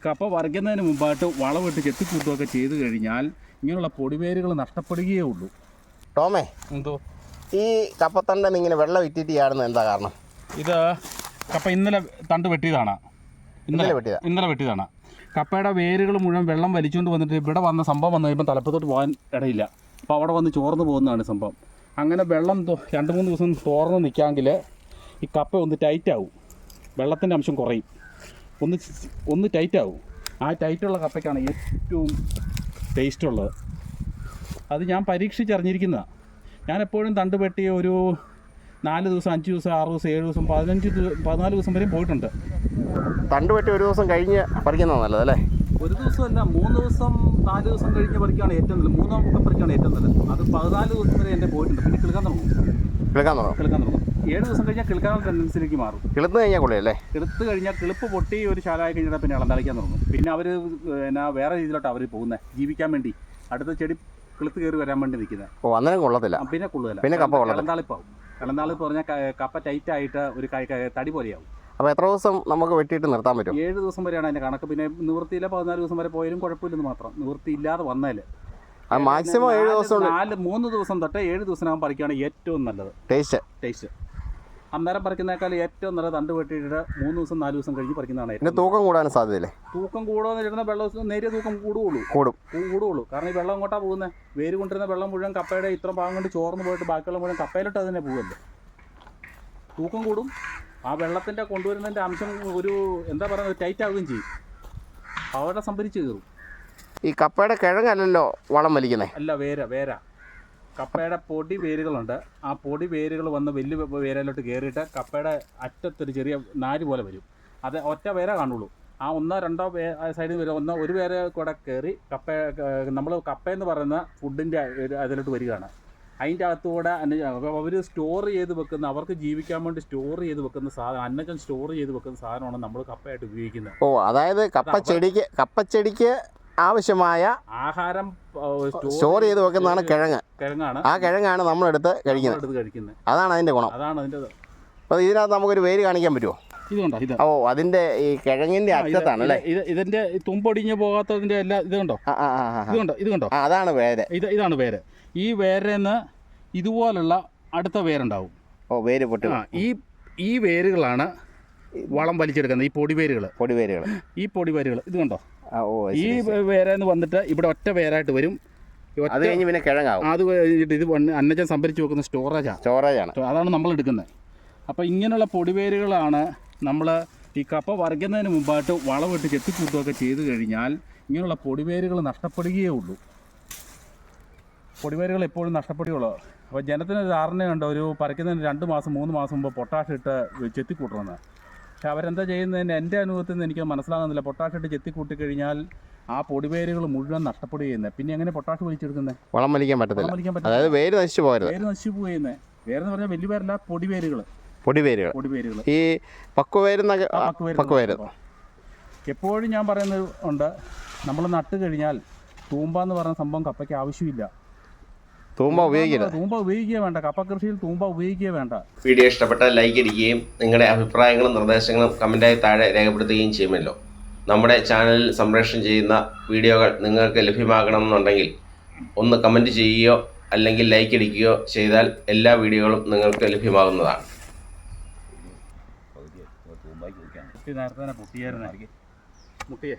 കപ്പ പറിക്കുന്നതിന് മുമ്പായിട്ട് വളമിട്ട് ചെത്തിക്കൂട്ടുകയൊക്കെ ചെയ്തു കഴിഞ്ഞാൽ ഇങ്ങനെയുള്ള പൊടിവേരുകൾ നഷ്ടപ്പെടുകയേ ഉള്ളൂ. ടോമേ, എന്തോ ഈ കപ്പത്തണ്ടൻ ഇങ്ങനെ വെള്ളം ഇറ്റിട്ട് ചാടുന്നത് എന്താ കാരണം? ഇത് കപ്പ ഇന്നലെ തണ്ട് വെട്ടിയതാണ്. ഇന്നലെ വെട്ടിയതാണ്. കപ്പയുടെ വേരുകൾ മുഴുവൻ വെള്ളം വലിച്ചുകൊണ്ട് വന്നിട്ട് ഇവിടെ വന്ന സംഭവം വന്നു കഴിയുമ്പോൾ തലപ്പത്തോട്ട് പോകാൻ ഇടയില്ല. അപ്പോൾ അവിടെ വന്ന് ചോർന്ന് പോകുന്നതാണ് സംഭവം. അങ്ങനെ വെള്ളം 2-3 ദിവസം തോർന്ന് നിൽക്കാമെങ്കിൽ ഈ കപ്പ ഒന്ന് ടൈറ്റാവും, വെള്ളത്തിൻ്റെ അംശം കുറയും, ഒന്ന് ടൈറ്റാവും. ആ ടൈറ്റുള്ള കപ്പയ്ക്കാണ് ഏറ്റവും ടേസ്റ്റുള്ളത്. അത് ഞാൻ പരീക്ഷിച്ചറിഞ്ഞിരിക്കുന്നതാണ്. ഞാൻ എപ്പോഴും തണ്ട് വെട്ടി ഒരു 4 ദിവസം, 5 ദിവസം, 6 ദിവസം, 7 ദിവസം, 14 ദിവസം വരെയും പോയിട്ടുണ്ട്. തണ്ട് വെട്ടി ഒരു ദിവസം കഴിഞ്ഞ് പറിക്കുന്നതാണ് നല്ലത് അല്ലേ? ഒരു ദിവസമല്ല, 3 ദിവസം 4 ദിവസം കഴിഞ്ഞ് പറിക്കുകയാണ് ഏറ്റവും നല്ലത്. 3 ദിവസം പറിക്കുകയാണ് ഏറ്റവും നല്ലത്. അത് 14 ദിവസം വരെ എൻ്റെ പോയിട്ടുണ്ട്. പിന്നെ കിളുക്കാൻ തുടങ്ങും. 7 ദിവസം കഴിഞ്ഞാൽ കിളുക്കാനുള്ള ടെൻഡൻസിലേക്ക് മാറും. കിളുത്ത് കഴിഞ്ഞാൽ കൊള്ളിയല്ലേ? കിളുത്ത് കഴിഞ്ഞാൽ കിളുപ്പ് പൊട്ടി ഒരു ശാലായി കഴിഞ്ഞാൽ പിന്നെ ഇളന്തളിക്കാൻ തുടങ്ങും. പിന്നെ അവർ വേറെ രീതിയിലോട്ട് അവർ പോകുന്നത്, ജീവിക്കാൻ വേണ്ടി അടുത്ത ചെടി കിളുത്ത് കയറി വരാൻ വേണ്ടി നിൽക്കുന്നത്. ഓ, അന്നേരം കൊള്ളത്തില്ല. പിന്നെ കൊള്ളുകയില്ല. പിന്നെ കപ്പ കൊള്ളത്തില്ല. ഇളന്താളിപ്പാവും. ഇളന്താളിപ്പ് പറഞ്ഞാൽ കപ്പ ടൈറ്റായിട്ട് ഒരു തടി പോലെയാവും. അപ്പോൾ എത്ര ദിവസം നമുക്ക് വെട്ടിയിട്ട് നിർത്താൻ പറ്റും? 7 ദിവസം വരെയാണ് അതിൻ്റെ കണക്ക്. പിന്നെ നിവൃത്തിയില്ല 14 ദിവസം വരെ പോയാലും കുഴപ്പമില്ലെന്ന് മാത്രം. നിവൃത്തിയില്ലാതെ വന്നാൽ മാക്സിമം 7 ദിവസം, 3 ദിവസം തൊട്ട് 7 ദിവസത്തിനകം പറിക്കുകയാണ് ഏറ്റവും നല്ലത്. ടേസ്റ്റ് അന്നേരം പറിക്കുന്നേക്കാൾ ഏറ്റവും നല്ല തണ്ട് വെട്ടിയിട്ട് 3 ദിവസം 4 ദിവസം കഴിഞ്ഞ് പറിക്കുന്നതാണ്. പിന്നെ തൂക്കം കൂടാനും സാധ്യതയില്ലേ? തൂക്കം കൂടുമെന്ന് ഇരുന്ന വെള്ളം നേരിയ തൂക്കം കൂടുകയുള്ളൂ. കാരണം ഈ വെള്ളം എങ്ങോട്ടാണ് പോകുന്നത്? വേര് കൊണ്ടിരുന്ന വെള്ളം മുഴുവൻ കപ്പയുടെ ഇത്ര ഭാഗം കൊണ്ട് ചോർന്ന് പോയിട്ട് ബാക്കിയുള്ള മുഴുവൻ കപ്പയിലോട്ട് അതിനെ പോകുമല്ലോ. തൂക്കം കൂടും. ആ വെള്ളത്തിൻ്റെ കൊണ്ടുവരുന്നതിൻ്റെ അംശം ഒരു എന്താ പറയുന്നത്, ടൈറ്റ് ആവുകയും ചെയ്യും. അവിടെ സംഭരിച്ച് കയറും. ഈ കപ്പയുടെ കിഴങ്ങല്ലല്ലോ വളം വലിക്കുന്നത്? അല്ല, വേര. കപ്പയുടെ പൊടി വേരുകളുണ്ട്. ആ പൊടി വേരുകൾ വന്ന് വലിയ വേരയിലോട്ട് കയറിയിട്ട് കപ്പയുടെ അറ്റത്തൊരു ചെറിയ നാര് പോലെ വരും. അത് ഒറ്റ വേര കാണുള്ളൂ. ആ 1-2 സൈഡിൽ വരും. ഒരു വേര കൂടെ കയറി നമ്മൾ കപ്പയെന്ന് പറയുന്ന ഫുഡിൻ്റെ അതിലോട്ട് വരികയാണ്. അതിൻ്റെ അകത്തുകൂടെ അവർ സ്റ്റോർ ചെയ്ത് വെക്കുന്ന, അവർക്ക് ജീവിക്കാൻ വേണ്ടി സ്റ്റോർ ചെയ്ത് വെക്കുന്ന സാധനം, അന്നജം സ്റ്റോർ ചെയ്ത് വെക്കുന്ന സാധനമാണ് നമ്മൾ കപ്പയായിട്ട് ഉപയോഗിക്കുന്നത്. ഓ, അതായത് കപ്പച്ചെടിക്ക് ആവശ്യമായ ആഹാരം സ്റ്റോർ ചെയ്ത് വെക്കുന്നതാണ് കിഴങ്ങാണ്. ആ കിഴങ്ങാണ് നമ്മളെടുത്ത് കഴിക്കുന്നത്. അതാണ് അതിൻ്റെ ഗുണം. അതിൻ്റെ. അപ്പോൾ ഇതിനകത്ത് നമുക്കൊരു വേര് കാണിക്കാൻ പറ്റുമോ? ഇത്. ഓ, അതിൻ്റെ ഈ കിഴങ്ങിൻ്റെ അറ്റത്താണ് അല്ലേ? ഇതിൻ്റെ തുമ്പൊടിഞ്ഞ് പോകാത്തതിൻ്റെ എല്ലാം ഇത് കണ്ടോ? ഇത് കണ്ടോ? അതാണ് വേര്. ഇതാണ് വേര്. ഈ വേരിന്ന് ഇതുപോലുള്ള അടുത്ത വേരുണ്ടാവും. ഓ, വേര് പൊട്ടി. ഈ വേരുകളാണ് വളം വലിച്ചെടുക്കുന്നത്. ഈ പൊടിവേരുകൾ. ഈ പൊടിവേരുകൾ ഇത് കണ്ടോ? ഈ വേരെന്ന് വന്നിട്ട് ഇവിടെ ഒറ്റ വേരായിട്ട് വരും. അത് കഴിഞ്ഞ് പിന്നെ കിഴങ്ങാവും. അത് കഴിഞ്ഞിട്ട് ഇത് അന്നജം സംഭരിച്ച് വെക്കുന്ന സ്റ്റോറേജാണ്. അതാണ് നമ്മൾ എടുക്കുന്നത്. അപ്പോൾ ഇങ്ങനെയുള്ള പൊടിവേരുകളാണ് നമ്മൾ ഈ കപ്പ പറിക്കുന്നതിന് മുമ്പായിട്ട് വളമിട്ട് ചെത്തിക്കൂട്ടുകയൊക്കെ ചെയ്തു കഴിഞ്ഞാൽ ഇങ്ങനെയുള്ള പൊടിവേരുകൾ നഷ്ടപ്പെടുകയേ ഉള്ളൂ. പൊടിവേരുകൾ എപ്പോഴും നഷ്ടപ്പെടുകയുള്ളൂ. അപ്പോൾ ജനത്തിന് ധാരണയുണ്ട് ഒരു പറിക്കുന്നതിന് 2 മാസം 3 മാസം മുമ്പ് പൊട്ടാഷ് ഇട്ട് ചെത്തിക്കൂട്ടണമെന്ന്. പക്ഷെ അവരെന്താ ചെയ്യുന്നതിന് എൻ്റെ അനുഭവത്തിൽ നിന്ന് എനിക്ക് മനസ്സിലാകുന്നില്ല. പൊട്ടാഷ് ഇട്ട് ചെത്തിക്കൂട്ടിക്കഴിഞ്ഞാൽ ആ പൊടിവേരുകൾ മുഴുവൻ നഷ്ടപ്പെടുകയെന്ന്. പിന്നെ എങ്ങനെ പൊട്ടാഷ് വലിച്ചെടുക്കുന്നത്? വളം വലിക്കാൻ പറ്റത്തില്ല. അതായത് വേര് നശിച്ചു പോകരുത്. നശിച്ചു പോയെന്ന്. വേരെന്ന് പറഞ്ഞാൽ വലിയ പേരല്ല, പൊടിവേരുകൾ. ഈ പക്വവേര്. എപ്പോഴും ഞാൻ പറയുന്നത് ഉണ്ട്, നമ്മൾ നട്ട് കഴിഞ്ഞാൽ തൂമ്പ എന്ന് പറയുന്ന സംഭവം കപ്പയ്ക്ക് ആവശ്യമില്ല. തൂമ്പ ഉപയോഗിക്കുക വേണ്ട. കപ്പ കൃഷിയിൽ തൂമ്പ ഉപയോഗിക്കുക വേണ്ട. വീഡിയോ ഇഷ്ടപ്പെട്ടാൽ ലൈക്ക് അടിക്കുകയും നിങ്ങളുടെ അഭിപ്രായങ്ങളും നിർദ്ദേശങ്ങളും കമൻറ്റായി താഴെ രേഖപ്പെടുത്തുകയും ചെയ്യുമല്ലോ. നമ്മുടെ ചാനലിൽ സംപ്രേഷണം ചെയ്യുന്ന വീഡിയോകൾ നിങ്ങൾക്ക് ലഭ്യമാകണമെന്നുണ്ടെങ്കിൽ ഒന്ന് കമൻറ്റ് ചെയ്യുകയോ അല്ലെങ്കിൽ ലൈക്ക് അടിക്കുകയോ ചെയ്താൽ എല്ലാ വീഡിയോകളും നിങ്ങൾക്ക് ലഭ്യമാകുന്നതാണ്. നേരത്തെ തന്നെ പൊട്ടിയായിരുന്നായിരിക്കും. മുട്ടിയേ